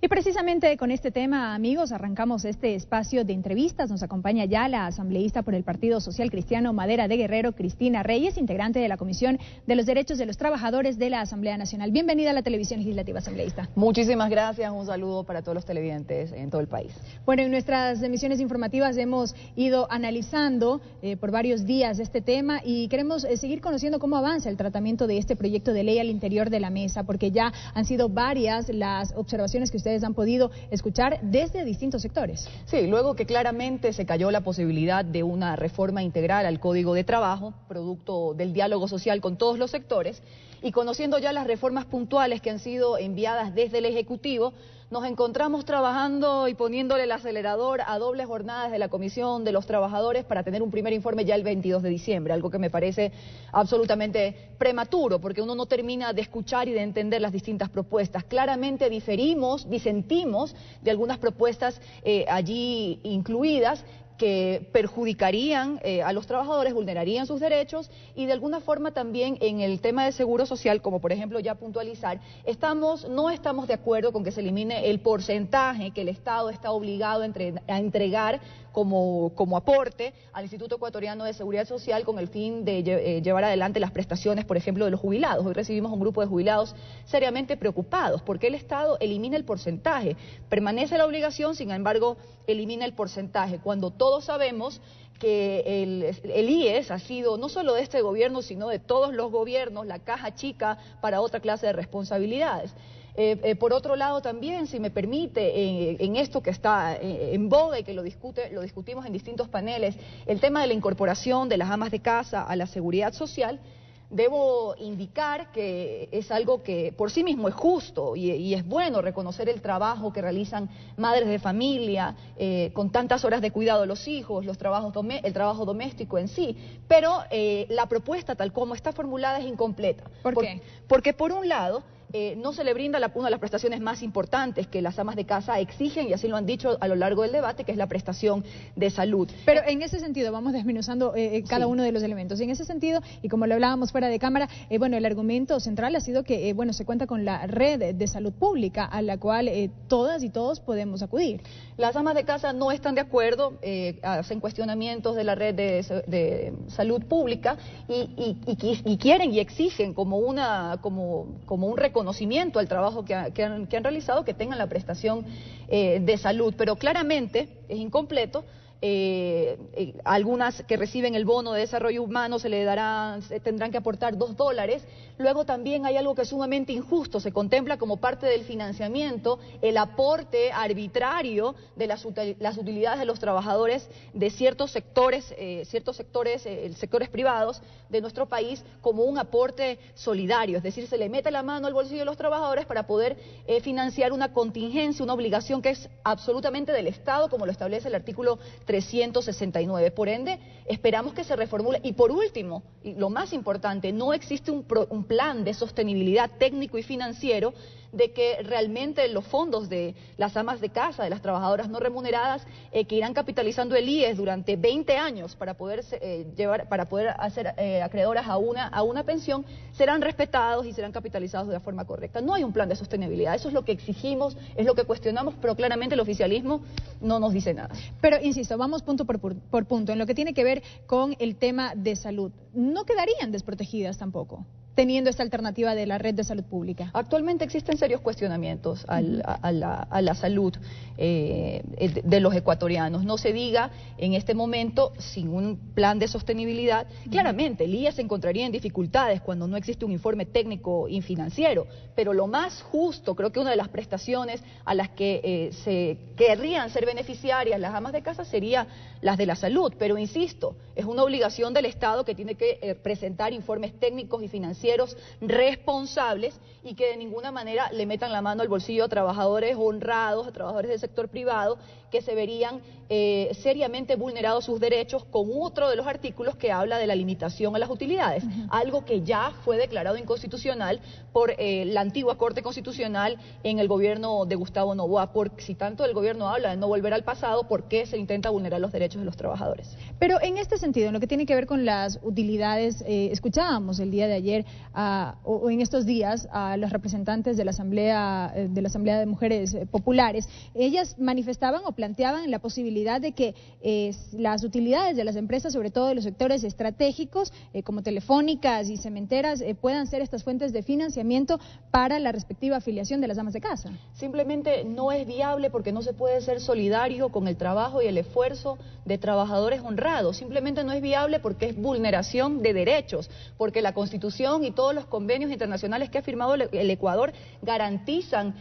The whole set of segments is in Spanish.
Y precisamente con este tema, amigos, arrancamos este espacio de entrevistas. Nos acompaña ya la asambleísta por el Partido Social Cristiano Madera de Guerrero, Cristina Reyes, integrante de la Comisión de los Derechos de los Trabajadores de la Asamblea Nacional. Bienvenida a la Televisión Legislativa, asambleísta. Muchísimas gracias, un saludo para todos los televidentes en todo el país. Bueno, en nuestras emisiones informativas hemos ido analizando por varios días este tema y queremos seguir conociendo cómo avanza el tratamiento de este proyecto de ley al interior de la mesa, porque ya han sido varias las observaciones que ustedes han podido escuchar desde distintos sectores. Sí, luego que claramente se cayó la posibilidad de una reforma integral al Código de Trabajo, producto del diálogo social con todos los sectores, y conociendo ya las reformas puntuales que han sido enviadas desde el Ejecutivo, nos encontramos trabajando y poniéndole el acelerador a dobles jornadas de la Comisión de los Trabajadores para tener un primer informe ya el 22 de diciembre, algo que me parece absolutamente prematuro, porque uno no termina de escuchar y de entender las distintas propuestas. Claramente disentimos de algunas propuestas allí incluidas, que perjudicarían a los trabajadores, vulnerarían sus derechos y de alguna forma también en el tema de seguro social, como por ejemplo ya puntualizar, no estamos de acuerdo con que se elimine el porcentaje que el Estado está obligado a entregar como aporte al Instituto Ecuatoriano de Seguridad Social con el fin de llevar adelante las prestaciones, por ejemplo, de los jubilados. Hoy recibimos un grupo de jubilados seriamente preocupados porque el Estado elimina el porcentaje, permanece la obligación, sin embargo, elimina el porcentaje, cuando todos sabemos que el IES ha sido no solo de este gobierno, sino de todos los gobiernos, la caja chica para otra clase de responsabilidades. Por otro lado también, si me permite, en esto que está en boga y que lo discutimos en distintos paneles, el tema de la incorporación de las amas de casa a la seguridad social, debo indicar que es algo que por sí mismo es justo y es bueno reconocer el trabajo que realizan madres de familia con tantas horas de cuidado de los hijos, el trabajo doméstico en sí, pero la propuesta tal como está formulada es incompleta. ¿Por qué? Porque por un lado no se le brinda una de las prestaciones más importantes que las amas de casa exigen, y así lo han dicho a lo largo del debate, que es la prestación de salud. Pero en ese sentido, vamos desmenuzando cada uno de los elementos. En ese sentido, y como lo hablábamos fuera de cámara, bueno, el argumento central ha sido que, bueno, se cuenta con la red de salud pública a la cual todas y todos podemos acudir. Las amas de casa no están de acuerdo, hacen cuestionamientos de la red de salud pública y quieren y exigen como un reconocimiento al trabajo que han realizado, que tengan la prestación de salud, pero claramente es incompleto. Algunas que reciben el bono de desarrollo humano tendrán que aportar $2. Luego también hay algo que es sumamente injusto, se contempla como parte del financiamiento el aporte arbitrario de las utilidades de los trabajadores de ciertos sectores privados de nuestro país como un aporte solidario, es decir, se le mete la mano al bolsillo de los trabajadores para poder financiar una contingencia, una obligación que es absolutamente del Estado, como lo establece el artículo 369. Por ende, esperamos que se reformule. Y por último, y lo más importante, no existe un plan de sostenibilidad técnico y financiero de que realmente los fondos de las amas de casa, de las trabajadoras no remuneradas, que irán capitalizando el IES durante 20 años para poder hacer acreedoras a una pensión, serán respetados y serán capitalizados de la forma correcta. No hay un plan de sostenibilidad, eso es lo que exigimos, es lo que cuestionamos, pero claramente el oficialismo no nos dice nada. Pero insisto, vamos punto por punto, en lo que tiene que ver con el tema de salud. ¿No quedarían desprotegidas tampoco, teniendo esta alternativa de la red de salud pública? Actualmente existen serios cuestionamientos a la salud de los ecuatorianos. No se diga en este momento sin un plan de sostenibilidad. Claramente, el IES se encontraría en dificultades cuando no existe un informe técnico y financiero, pero lo más justo, creo que una de las prestaciones a las que se querrían ser beneficiarias las amas de casa sería las de la salud, pero insisto, es una obligación del Estado que tiene que presentar informes técnicos y financieros responsables y que de ninguna manera le metan la mano al bolsillo a trabajadores honrados, a trabajadores del sector privado, que se verían seriamente vulnerados sus derechos con otro de los artículos que habla de la limitación a las utilidades, algo que ya fue declarado inconstitucional por la antigua Corte Constitucional en el gobierno de Gustavo Noboa. Si tanto el gobierno habla de no volver al pasado, ¿por qué se intenta vulnerar los derechos de los trabajadores? Pero en este sentido, en lo que tiene que ver con las utilidades, escuchábamos el día de ayer o en estos días a los representantes de la Asamblea de Mujeres Populares. Ellas manifestaban o planteaban la posibilidad de que las utilidades de las empresas, sobre todo de los sectores estratégicos, como telefónicas y cementeras, puedan ser estas fuentes de financiamiento para la respectiva afiliación de las amas de casa. Simplemente no es viable porque no se puede ser solidario con el trabajo y el esfuerzo de trabajadores honrados. Simplemente no es viable porque es vulneración de derechos, porque la Constitución y todos los convenios internacionales que ha firmado el Ecuador garantizan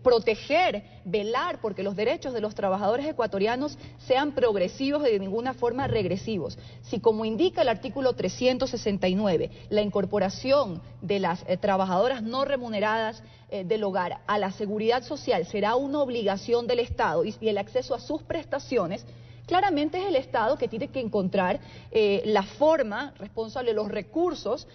proteger, velar porque los derechos de los trabajadores ecuatorianos sean progresivos y de ninguna forma regresivos. Si, como indica el artículo 369, la incorporación de las trabajadoras no remuneradas del hogar a la seguridad social será una obligación del Estado y el acceso a sus prestaciones, claramente es el Estado que tiene que encontrar la forma responsable, los recursos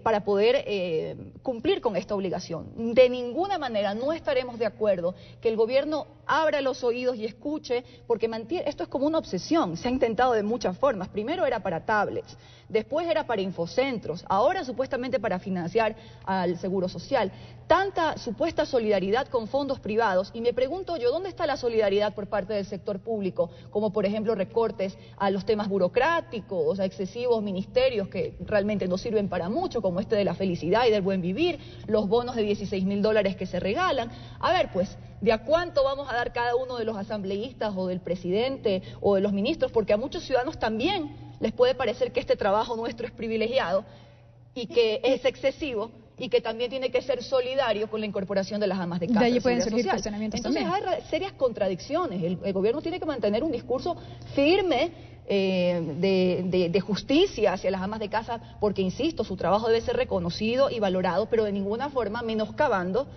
para poder cumplir con esta obligación. De ninguna manera no estaremos de acuerdo que el gobierno abra los oídos y escuche, porque esto es como una obsesión, se ha intentado de muchas formas. Primero era para tablets, después era para infocentros, ahora supuestamente para financiar al Seguro Social. Tanta supuesta solidaridad con fondos privados, y me pregunto yo, ¿dónde está la solidaridad por parte del sector público? Como por ejemplo recortes a los temas burocráticos, a excesivos ministerios que realmente no sirven para mucho, como este de la felicidad y del buen vivir, los bonos de $16.000 que se regalan. A ver, pues, ¿de a cuánto vamos a dar cada uno de los asambleístas o del presidente o de los ministros? Porque a muchos ciudadanos también les puede parecer que este trabajo nuestro es privilegiado y que es excesivo y que también tiene que ser solidario con la incorporación de las amas de casa. De allí pueden surgir cuestionamientos también. Entonces hay serias contradicciones. El gobierno tiene que mantener un discurso firme de justicia hacia las amas de casa, porque, insisto, su trabajo debe ser reconocido y valorado, pero de ninguna forma menoscabando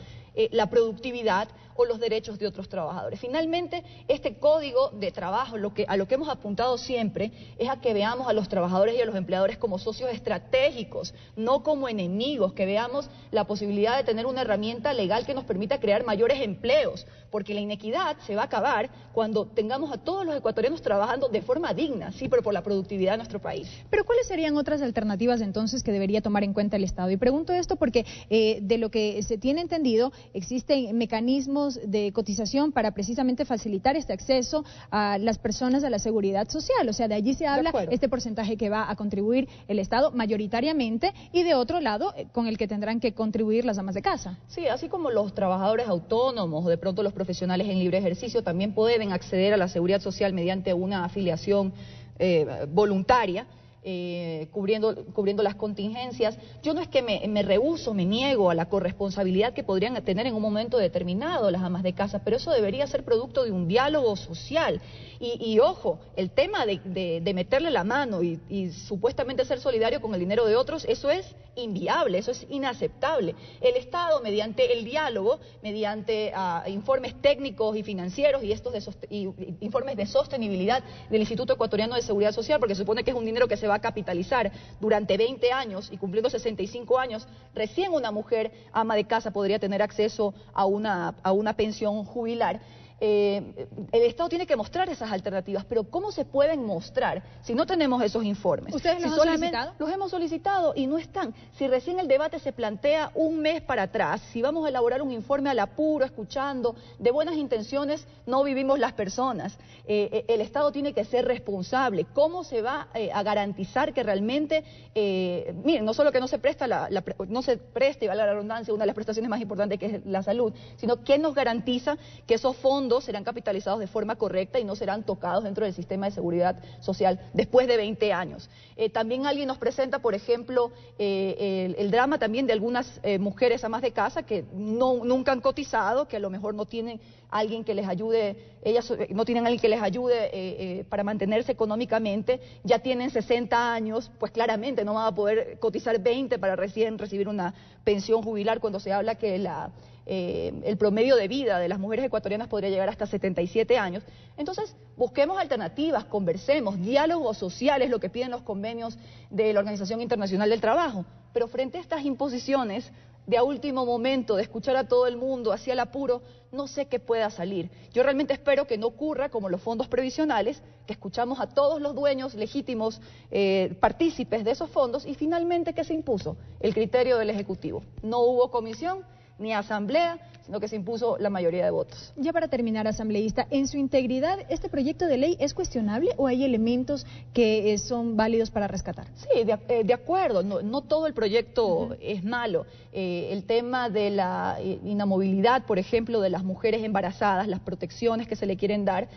la productividad o los derechos de otros trabajadores. Finalmente, este código de trabajo, a lo que hemos apuntado siempre, es a que veamos a los trabajadores y a los empleadores como socios estratégicos, no como enemigos, que veamos la posibilidad de tener una herramienta legal que nos permita crear mayores empleos, porque la inequidad se va a acabar cuando tengamos a todos los ecuatorianos trabajando de forma digna, sí, pero por la productividad de nuestro país. Pero ¿cuáles serían otras alternativas entonces que debería tomar en cuenta el Estado? Y pregunto esto porque de lo que se tiene entendido, existen mecanismos de cotización para precisamente facilitar este acceso a las personas a la seguridad social. O sea, de allí se habla este porcentaje que va a contribuir el Estado mayoritariamente y de otro lado con el que tendrán que contribuir las amas de casa. Sí, así como los trabajadores autónomos o de pronto los profesionales en libre ejercicio también pueden acceder a la seguridad social mediante una afiliación voluntaria, cubriendo las contingencias. Yo no es que me rehúso, me niego a la corresponsabilidad que podrían tener en un momento determinado las amas de casa, pero eso debería ser producto de un diálogo social. Y ojo, el tema de meterle la mano y supuestamente ser solidario con el dinero de otros, eso es inviable, eso es inaceptable. El Estado, mediante el diálogo, mediante informes técnicos y financieros y informes de sostenibilidad del Instituto Ecuatoriano de Seguridad Social, porque se supone que es un dinero que se va a capitalizar durante 20 años y cumpliendo 65 años, recién una mujer ama de casa podría tener acceso a una pensión jubilar. El Estado tiene que mostrar esas alternativas, pero ¿cómo se pueden mostrar si no tenemos esos informes? ¿Ustedes los han solicitado? Los hemos solicitado y no están. Si recién el debate se plantea un mes para atrás, si vamos a elaborar un informe al apuro, escuchando, de buenas intenciones, no vivimos las personas. El Estado tiene que ser responsable. ¿Cómo se va a garantizar que realmente, miren, no solo que no se preste, y valga la redundancia, una de las prestaciones más importantes que es la salud, sino que nos garantiza que esos fondos serán capitalizados de forma correcta y no serán tocados dentro del sistema de seguridad social después de 20 años. También alguien nos presenta, por ejemplo, el drama también de algunas mujeres amas de casa que nunca han cotizado, que a lo mejor no tienen alguien que les ayude, ellas no tienen alguien que les ayude para mantenerse económicamente, ya tienen 60 años, pues claramente no van a poder cotizar 20 para recién recibir una pensión jubilar, cuando se habla que el promedio de vida de las mujeres ecuatorianas podría llegar hasta 77 años. Entonces, busquemos alternativas, conversemos, diálogos sociales, lo que piden los convenios de la Organización Internacional del Trabajo. Pero frente a estas imposiciones, de a último momento, de escuchar a todo el mundo, hacia el apuro, no sé qué pueda salir. Yo realmente espero que no ocurra como los fondos previsionales, que escuchamos a todos los dueños legítimos, partícipes de esos fondos, y finalmente, ¿qué se impuso? El criterio del Ejecutivo. No hubo comisión ni asamblea, sino que se impuso la mayoría de votos. Ya para terminar, asambleísta, ¿en su integridad este proyecto de ley es cuestionable o hay elementos que son válidos para rescatar? Sí, de acuerdo, no todo el proyecto es malo. El tema de la inamovilidad, por ejemplo, de las mujeres embarazadas, las protecciones que se le quieren dar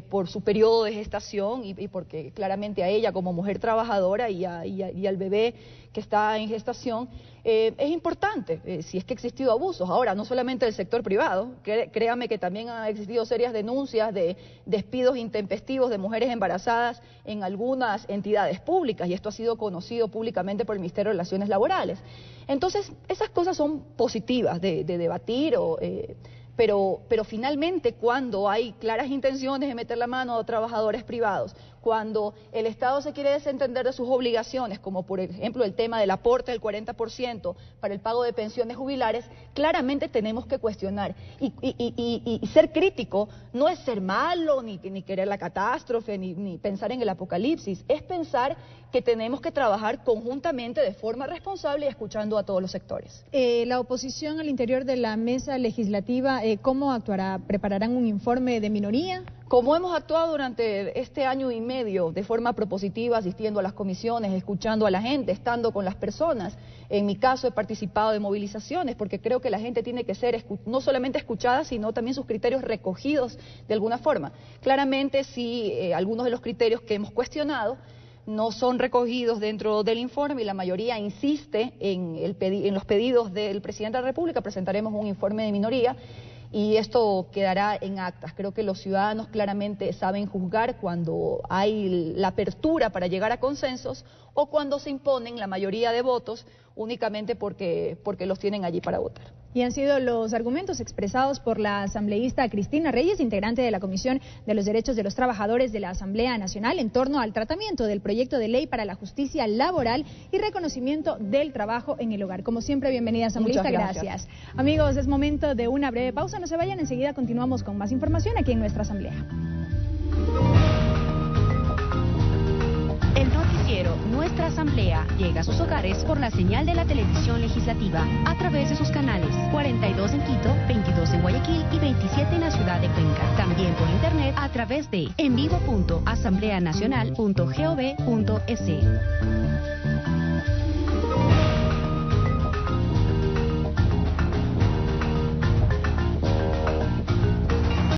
por su periodo de gestación y porque claramente a ella como mujer trabajadora y al bebé que está en gestación, es importante, si es que ha existido abusos. Ahora, no solamente del sector privado, créame que también han existido serias denuncias de despidos intempestivos de mujeres embarazadas en algunas entidades públicas, y esto ha sido conocido públicamente por el Ministerio de Relaciones Laborales. Entonces, esas cosas son positivas de debatir, pero finalmente cuando hay claras intenciones de meter la mano a trabajadores privados, cuando el Estado se quiere desentender de sus obligaciones, como por ejemplo el tema del aporte del 40% para el pago de pensiones jubilares, claramente tenemos que cuestionar. Y ser crítico no es ser malo, ni querer la catástrofe, ni pensar en el apocalipsis, es pensar que tenemos que trabajar conjuntamente de forma responsable y escuchando a todos los sectores. La oposición al interior de la mesa legislativa, ¿cómo actuará? ¿Prepararán un informe de minoría? Como hemos actuado durante este año y medio de forma propositiva, asistiendo a las comisiones, escuchando a la gente, estando con las personas. En mi caso he participado de movilizaciones porque creo que la gente tiene que ser no solamente escuchada, sino también sus criterios recogidos de alguna forma. Claramente, si algunos de los criterios que hemos cuestionado no son recogidos dentro del informe y la mayoría insiste en los pedidos del presidente de la República, presentaremos un informe de minoría. Y esto quedará en actas. Creo que los ciudadanos claramente saben juzgar cuando hay la apertura para llegar a consensos o cuando se imponen la mayoría de votos únicamente porque los tienen allí para votar. Y han sido los argumentos expresados por la asambleísta Cristina Reyes, integrante de la Comisión de los Derechos de los Trabajadores de la Asamblea Nacional, en torno al tratamiento del proyecto de ley para la justicia laboral y reconocimiento del trabajo en el hogar. Como siempre, bienvenida, asambleísta. Gracias. Amigos, es momento de una breve pausa. No se vayan, enseguida continuamos con más información aquí en nuestra asamblea. El noticiero Nuestra Asamblea llega a sus hogares por la señal de la televisión legislativa a través de sus canales 42 en Quito, 22 en Guayaquil y 27 en la ciudad de Cuenca. También por internet a través de envivo.asambleanacional.gov.es.